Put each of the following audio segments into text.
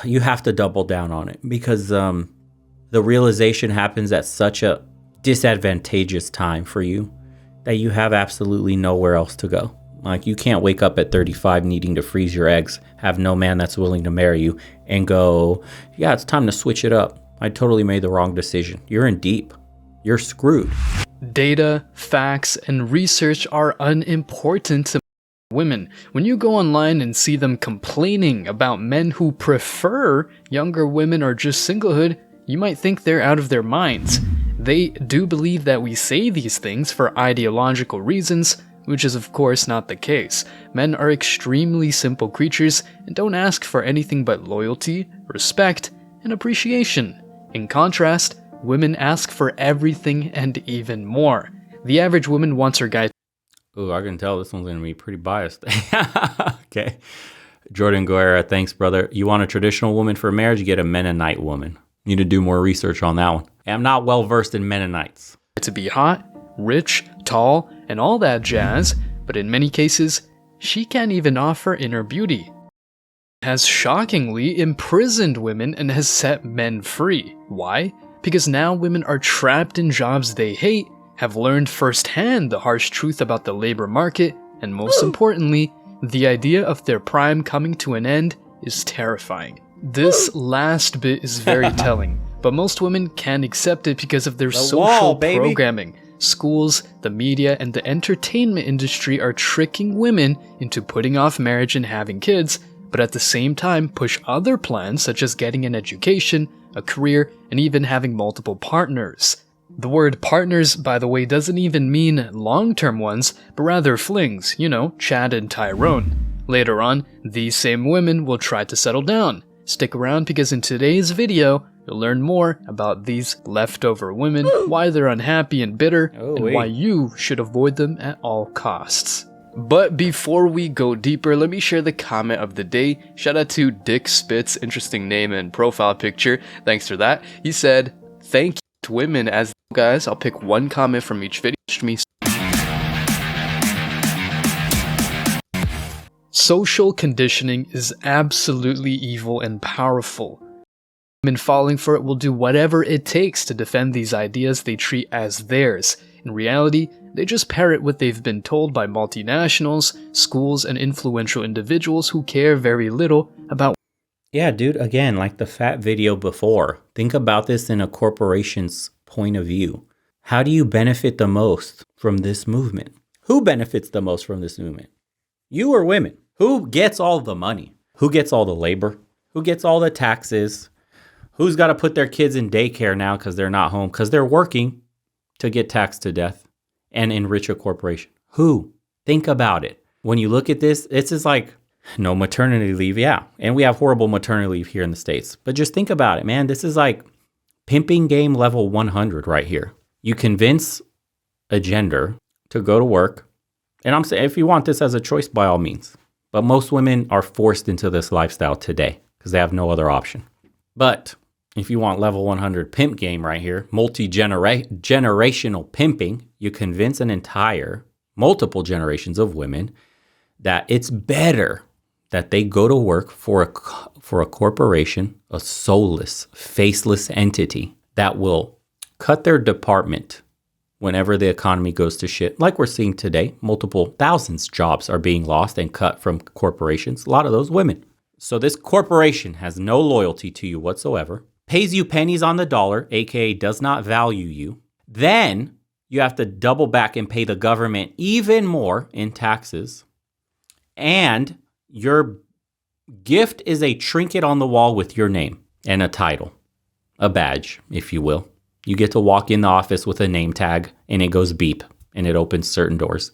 you have to double down on it because the realization happens at such a disadvantageous time for you that you have absolutely nowhere else to go. Like, you can't wake up at 35 needing to freeze your eggs, have no man that's willing to marry you, and go, yeah, it's time to switch it up. I totally made the wrong decision. You're in deep. You're screwed. Data, facts, and research are unimportant to women. When you go online and see them complaining about men who prefer younger women or just singlehood, you might think they're out of their minds. They do believe that we say these things for ideological reasons, which is of course not the case. Men are extremely simple creatures and don't ask for anything but loyalty, respect, and appreciation. In contrast, women ask for everything and even more. The average woman wants her guy. Ooh, I can tell this one's going to be pretty biased. Okay. Jordan Guerra, thanks, brother. You want a traditional woman for marriage? You get a Mennonite woman. You need to do more research on that one. I'm not well versed in Mennonites. To be hot, rich, tall, and all that jazz, but in many cases, she can't even offer inner beauty. Has shockingly imprisoned women and has set men free. Why? Because now women are trapped in jobs they hate, have learned firsthand the harsh truth about the labor market, and most importantly, the idea of their prime coming to an end is terrifying. This last bit is very telling, but most women can't accept it because of their social programming. Schools, the media, and the entertainment industry are tricking women into putting off marriage and having kids, but at the same time push other plans such as getting an education, a career, and even having multiple partners. The word partners, by the way, doesn't even mean long-term ones, but rather flings, you know, Chad and Tyrone. Later on, these same women will try to settle down. Stick around because in today's video, you'll learn more about these leftover women, why they're unhappy and bitter, and why you should avoid them at all costs. But before we go deeper, let me share the comment of the day. Shout out to Dick Spitz, interesting name and profile picture. Thanks for that. He said, "Thank you to women as guys." I'll pick one comment from each video. Social conditioning is absolutely evil and powerful. Women falling for it will do whatever it takes to defend these ideas they treat as theirs. In reality, they just parrot what they've been told by multinationals, schools, and influential individuals who care very little about. Yeah, dude, again, like the fat video before, think about this in a corporation's point of view. How do you benefit the most from this movement? Who benefits the most from this movement? You or women? Who gets all the money? Who gets all the labor? Who gets all the taxes? Who's got to put their kids in daycare now because they're not home, because they're working to get taxed to death and enrich a corporation? Who? Think about it. When you look at this, it's just like no maternity leave. Yeah. And we have horrible maternity leave here in the States. But just think about it, man. This is like pimping game level 100 right here. You convince a gender to go to work. And I'm saying, if you want this as a choice, by all means. But most women are forced into this lifestyle today because they have no other option. But if you want level 100 pimp game right here, multi-generational pimping, you convince multiple generations of women that it's better that they go to work for a corporation, a soulless, faceless entity that will cut their department whenever the economy goes to shit. Like we're seeing today, multiple thousands jobs are being lost and cut from corporations. A lot of those women. So this corporation has no loyalty to you whatsoever, pays you pennies on the dollar, aka does not value you. Then you have to double back and pay the government even more in taxes. And your gift is a trinket on the wall with your name and a title, a badge, if you will. You get to walk in the office with a name tag and it goes beep and it opens certain doors.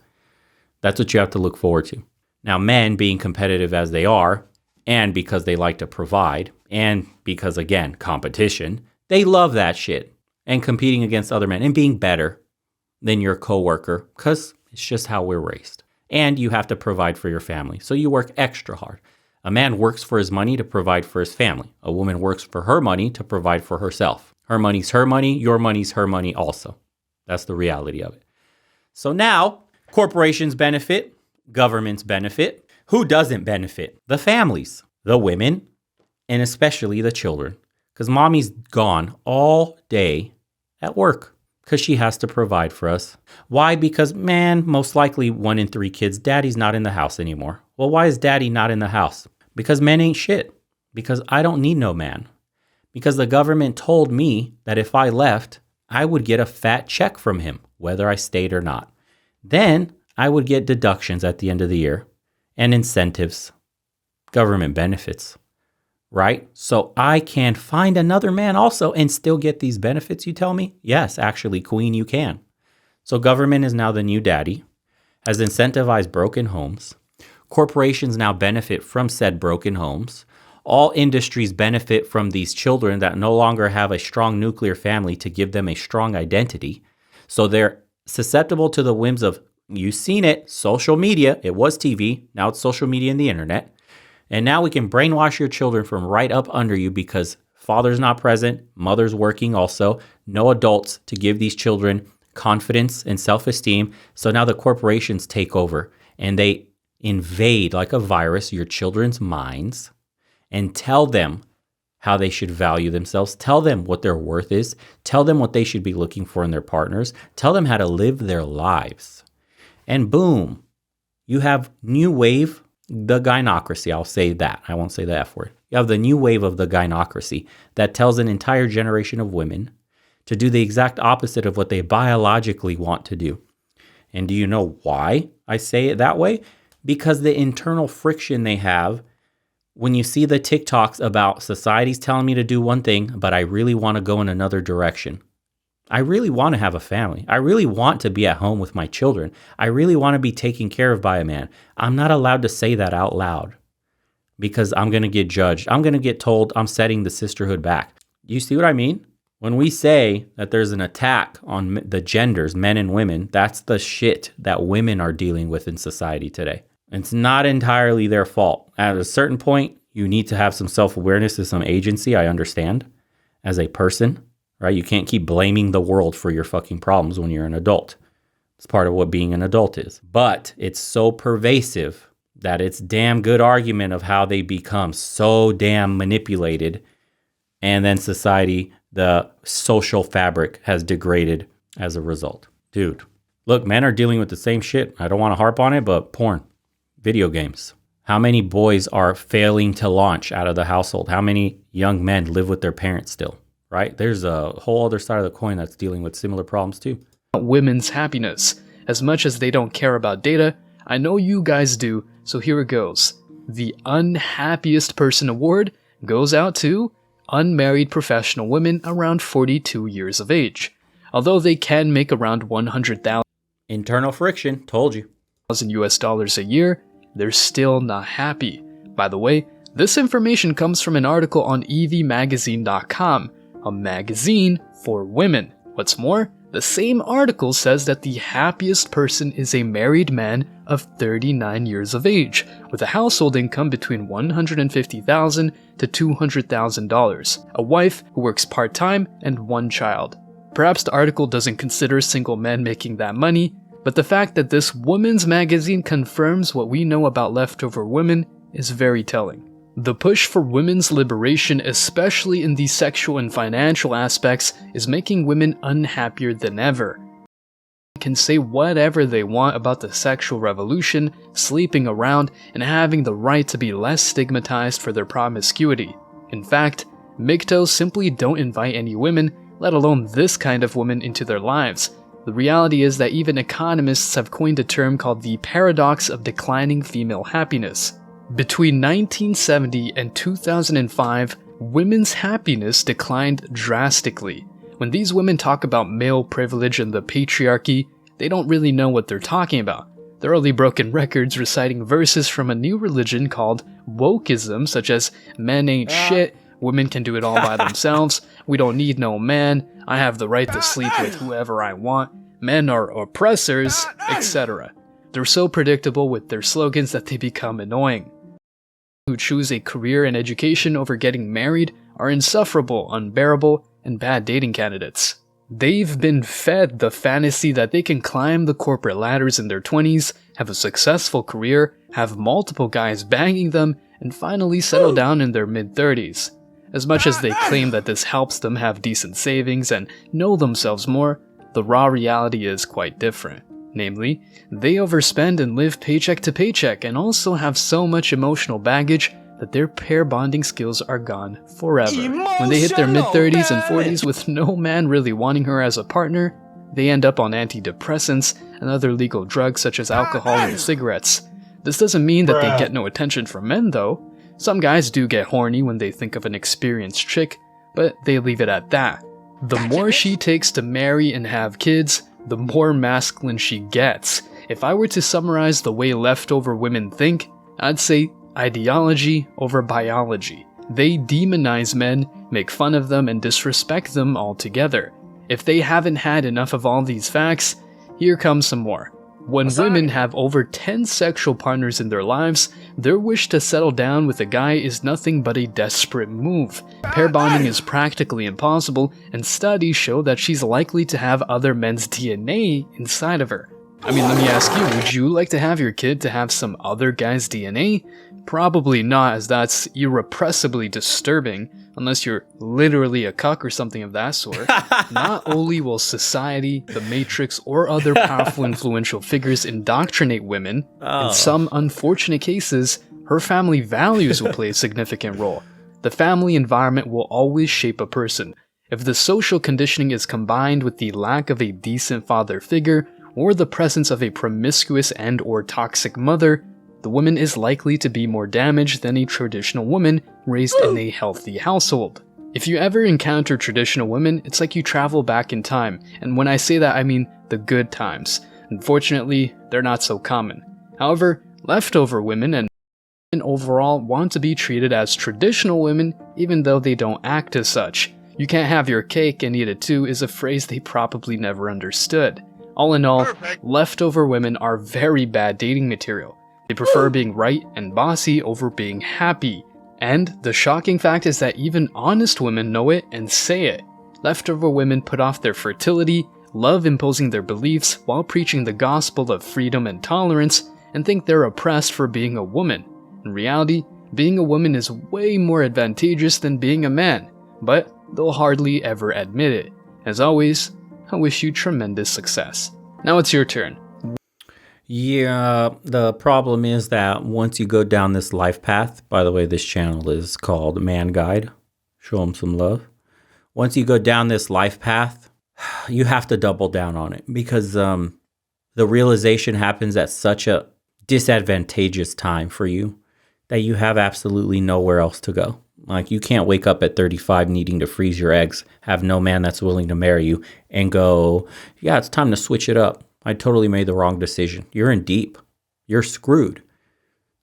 That's what you have to look forward to. Now, men being competitive as they are, and because they like to provide, and because, again, competition, they love that shit. And competing against other men and being better than your coworker, because it's just how we're raised. And you have to provide for your family. So you work extra hard. A man works for his money to provide for his family. A woman works for her money to provide for herself. Her money's her money. Your money's her money also. That's the reality of it. So now, corporations benefit. Governments benefit. Who doesn't benefit? The families, the women, and especially the children. Because mommy's gone all day at work because she has to provide for us. Why? Because, man, most likely 1 in 3 kids, daddy's not in the house anymore. Well, why is daddy not in the house? Because men ain't shit. Because I don't need no man. Because the government told me that if I left, I would get a fat check from him, whether I stayed or not. Then I would get deductions at the end of the year and incentives, government benefits, right? So I can find another man also and still get these benefits, you tell me? Yes, actually, Queen, you can. So government is now the new daddy, has incentivized broken homes. Corporations now benefit from said broken homes. All industries benefit from these children that no longer have a strong nuclear family to give them a strong identity. So they're susceptible to the whims of, you've seen it, social media. It was TV. Now it's social media and the internet. And now we can brainwash your children from right up under you because father's not present, mother's working also, no adults to give these children confidence and self-esteem. So now the corporations take over and they invade like a virus your children's minds and tell them how they should value themselves, tell them what their worth is, tell them what they should be looking for in their partners, tell them how to live their lives. And boom, you have new wave, the gynocracy. I'll say that. I won't say the F word. You have the new wave of the gynocracy that tells an entire generation of women to do the exact opposite of what they biologically want to do. And do you know why I say it that way? Because the internal friction they have when you see the TikToks about society's telling me to do one thing, but I really want to go in another direction. I really want to have a family. I really want to be at home with my children. I really want to be taken care of by a man. I'm not allowed to say that out loud because I'm going to get judged. I'm going to get told I'm setting the sisterhood back. You see what I mean? When we say that there's an attack on the genders, men and women, that's the shit that women are dealing with in society today. It's not entirely their fault. At a certain point, you need to have some self-awareness and some agency, I understand, as a person, right? You can't keep blaming the world for your fucking problems when you're an adult. It's part of what being an adult is. But it's so pervasive that it's damn good argument of how they become so damn manipulated. And then society, the social fabric has degraded as a result. Dude, look, men are dealing with the same shit. I don't want to harp on it, but porn. Video games. How many boys are failing to launch out of the household? How many young men live with their parents still, right? There's a whole other side of the coin that's dealing with similar problems too. Women's happiness. As much as they don't care about data, I know you guys do, so here it goes. The Unhappiest Person Award goes out to unmarried professional women around 42 years of age. Although they can make around 100,000 internal friction, told you. US dollars a year, they're still not happy. By the way, this information comes from an article on evmagazine.com, a magazine for women. What's more, the same article says that the happiest person is a married man of 39 years of age, with a household income between $150,000 to $200,000, a wife who works part-time, and 1 child. Perhaps the article doesn't consider single men making that money, but the fact that this women's magazine confirms what we know about leftover women is very telling. The push for women's liberation, especially in the sexual and financial aspects, is making women unhappier than ever. They can say whatever they want about the sexual revolution, sleeping around, and having the right to be less stigmatized for their promiscuity. In fact, MGTOWs simply don't invite any women, let alone this kind of woman, into their lives. The reality is that even economists have coined a term called the paradox of declining female happiness. Between 1970 and 2005, women's happiness declined drastically. When these women talk about male privilege and the patriarchy, they don't really know what they're talking about. They're only broken records reciting verses from a new religion called wokeism, such as "men ain't shit, women can do it all by themselves, we don't need no man, I have the right to sleep with whoever I want, men are oppressors," etc. They're so predictable with their slogans that they become annoying. Who choose a career and education over getting married are insufferable, unbearable, and bad dating candidates. They've been fed the fantasy that they can climb the corporate ladders in their 20s, have a successful career, have multiple guys banging them, and finally settle down in their mid-30s. As much as they claim that this helps them have decent savings and know themselves more, the raw reality is quite different. Namely, they overspend and live paycheck to paycheck and also have so much emotional baggage that their pair bonding skills are gone forever. When they hit their mid-30s and 40s with no man really wanting her as a partner, they end up on antidepressants and other legal drugs such as alcohol and cigarettes. This doesn't mean that they get no attention from men though. Some guys do get horny when they think of an experienced chick, but they leave it at that. The more she takes to marry and have kids, the more masculine she gets. If I were to summarize the way leftover women think, I'd say ideology over biology. They demonize men, make fun of them, and disrespect them altogether. If they haven't had enough of all these facts, here comes some more. When women have over 10 sexual partners in their lives, their wish to settle down with a guy is nothing but a desperate move. Pair bonding is practically impossible, and studies show that she's likely to have other men's DNA inside of her. I mean, let me ask you, would you like to have your kid to have some other guy's DNA? Probably not, as that's irrepressibly disturbing, unless you're literally a cuck or something of that sort. Not only will society, the Matrix, or other powerful influential figures indoctrinate women, in some unfortunate cases, her family values will play a significant role. The family environment will always shape a person. If the social conditioning is combined with the lack of a decent father figure, or the presence of a promiscuous and/or toxic mother, the woman is likely to be more damaged than a traditional woman raised in a healthy household. If you ever encounter traditional women, it's like you travel back in time, and when I say that I mean the good times. Unfortunately, they're not so common. However, leftover women and men overall want to be treated as traditional women even though they don't act as such. You can't have your cake and eat it too is a phrase they probably never understood. All in all, leftover women are very bad dating material. They prefer being right and bossy over being happy. And the shocking fact is that even honest women know it and say it. Leftover women put off their fertility, love imposing their beliefs while preaching the gospel of freedom and tolerance, and think they're oppressed for being a woman. In reality, being a woman is way more advantageous than being a man, but they'll hardly ever admit it. As always, I wish you tremendous success. Now it's your turn. Yeah, the problem is that once you go down this life path, by the way, this channel is called Man Guide. Show them some love. Once you go down this life path, you have to double down on it because the realization happens at such a disadvantageous time for you that you have absolutely nowhere else to go. Like, you can't wake up at 35 needing to freeze your eggs, have no man that's willing to marry you, and go, yeah, it's time to switch it up. I totally made the wrong decision. You're in deep. You're screwed.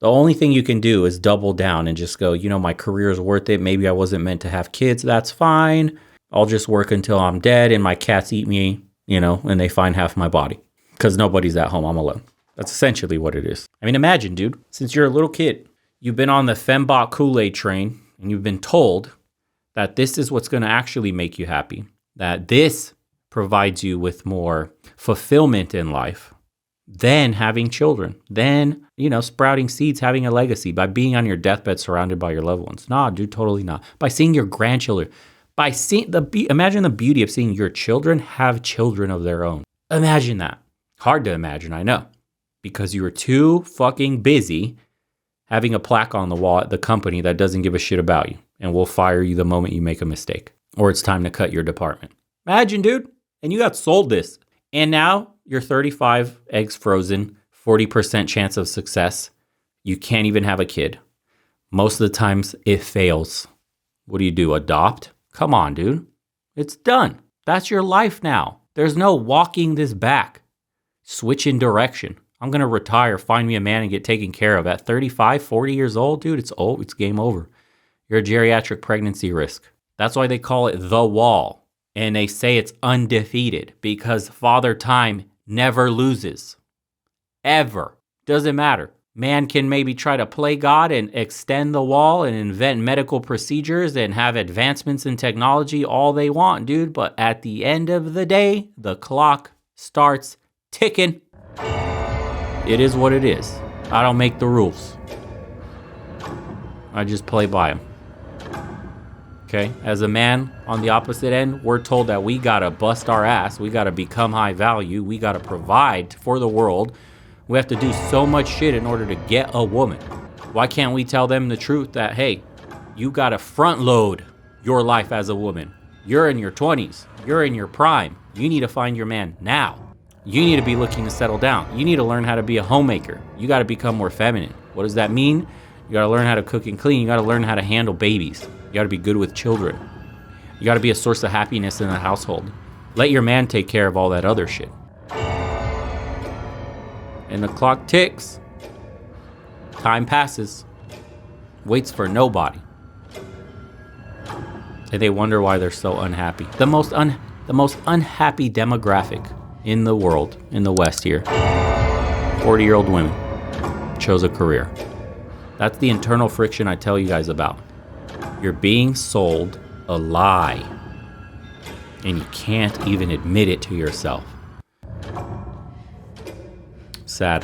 The only thing you can do is double down and just go, you know, my career is worth it. Maybe I wasn't meant to have kids. That's fine. I'll just work until I'm dead and my cats eat me, you know, and they find half my body because nobody's at home. I'm alone. That's essentially what it is. I mean, imagine, dude, since you're a little kid, you've been on the Fembot Kool-Aid train and you've been told that this is what's going to actually make you happy, that this provides you with more fulfillment in life than having children, then, you know, sprouting seeds, having a legacy by being on your deathbed surrounded by your loved ones. Nah, dude, totally not. By seeing your grandchildren, by seeing imagine the beauty of seeing your children have children of their own. Imagine that. Hard to imagine, I know, because you were too fucking busy having a plaque on the wall at the company that doesn't give a shit about you and will fire you the moment you make a mistake or it's time to cut your department. Imagine, dude. And you got sold this. And now you're 35, eggs frozen, 40% chance of success. You can't even have a kid. Most of the times it fails. What do? Adopt? Come on, dude. It's done. That's your life now. There's no walking this back. Switch in direction. I'm going to retire, find me a man and get taken care of. At 35, 40 years old, dude, it's old. It's game over. You're a geriatric pregnancy risk. That's why they call it the wall. And they say it's undefeated because Father Time never loses. Ever. Doesn't matter. Man can maybe try to play God and extend the wall and invent medical procedures and have advancements in technology all they want, dude. But at the end of the day, the clock starts ticking. It is what it is. I don't make the rules. I just play by them. Okay? As a man on the opposite end, we're told that we gotta bust our ass. We gotta become high value. We gotta provide for the world. We have to do so much shit in order to get a woman. Why can't we tell them the truth that, hey, you gotta front load your life as a woman. You're in your 20s. You're in your prime. You need to find your man now. You need to be looking to settle down. You need to learn how to be a homemaker. You got to become more feminine. What does that mean? You got to learn how to cook and clean. You got to learn how to handle babies. You got to be good with children. You got to be a source of happiness in the household. Let your man take care of all that other shit. And the clock ticks. Time passes. Waits for nobody. And they wonder why they're so unhappy. The most unhappy demographic in the world, in the West here, 40-year-old women chose a career. That's the internal friction I tell you guys about. You're being sold a lie, and you can't even admit it to yourself. Sad.